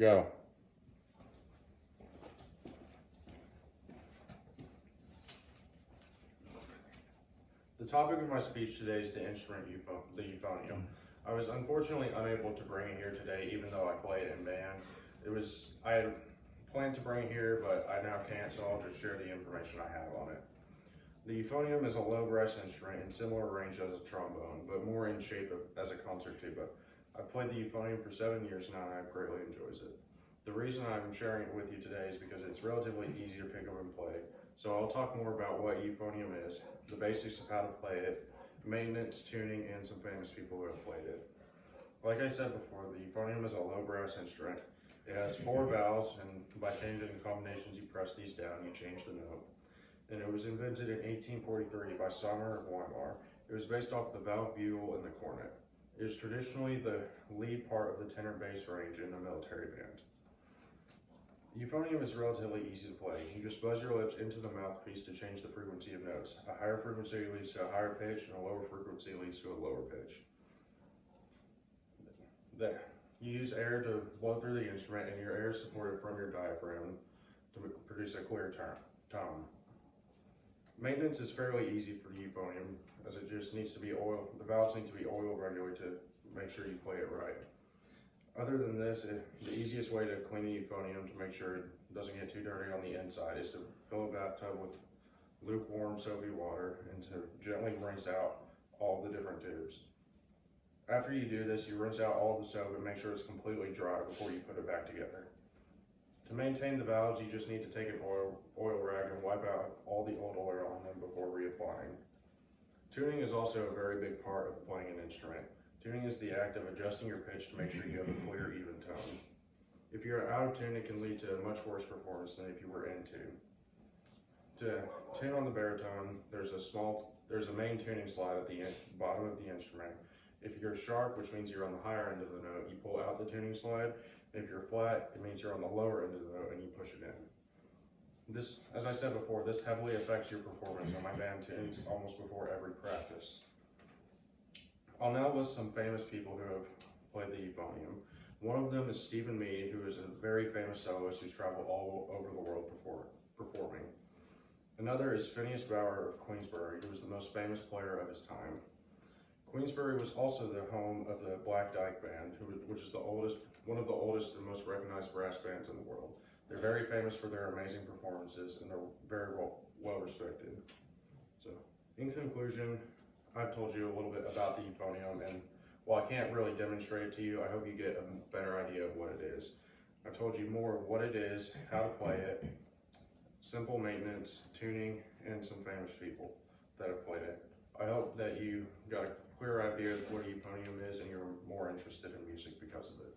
Go. The topic of my speech today is the instrument the euphonium. I was unfortunately unable to bring it here today, even though I played it in band. I had planned to bring it here, but I now can't, so I'll just share the information I have on it. The euphonium is a low brass instrument in similar range as a trombone, but more in shape as a concert tuba. I've played the euphonium for 7 years now, and I've greatly enjoyed it. The reason I'm sharing it with you today is because it's relatively easy to pick up and play. So I'll talk more about what euphonium is, the basics of how to play it, maintenance, tuning, and some famous people who have played it. Like I said before, the euphonium is a low brass instrument. It has 4 valves, and by changing the combinations you press these down, you change the note. And it was invented in 1843 by Sommer of Weimar. It was based off the valve bugle and the cornet. It is traditionally the lead part of the tenor bass range in a military band. Euphonium is relatively easy to play. You just buzz your lips into the mouthpiece to change the frequency of notes. A higher frequency leads to a higher pitch, and a lower frequency leads to a lower pitch. You use air to blow through the instrument, and your air is supported from your diaphragm to produce a clear tone. Maintenance is fairly easy for the euphonium, as it just needs to be oiled. The valves need to be oiled regularly to make sure you play it right. Other than this, the easiest way to clean a euphonium to make sure it doesn't get too dirty on the inside is to fill a bathtub with lukewarm soapy water and to gently rinse out all the different tubes. After you do this, you rinse out all the soap and make sure it's completely dry before you put it back together. To maintain the valves, you just need to take an oil rag and wipe out all the old oil on them before reapplying. Tuning is also a very big part of playing an instrument. Tuning is the act of adjusting your pitch to make sure you have a clear, even tone. If you're out of tune, it can lead to a much worse performance than if you were in tune. To tune on the baritone, there's a main tuning slide at the bottom of the instrument. If you're sharp, which means you're on the higher end of the note, you pull out the tuning slide. If you're flat, it means you're on the lower end of the note and you push it in. This, as I said before, this heavily affects your performance on my band tunes almost before every practice. I'll now list some famous people who have played the euphonium. One of them is Stephen Meade, who is a very famous soloist who's traveled all over the world performing. Another is Phineas Bauer of Queensbury, who was the most famous player of his time. Queensbury was also the home of the Black Dyke Band, which is one of the oldest and most recognized brass bands in the world. They're very famous for their amazing performances, and they're very well respected. So, in conclusion, I've told you a little bit about the euphonium, and while I can't really demonstrate it to you, I hope you get a better idea of what it is. I've told you more of what it is, how to play it, simple maintenance, tuning, and some famous people that have played it. I hope that you got a clear idea of what a euphonium is and you're more interested in music because of it.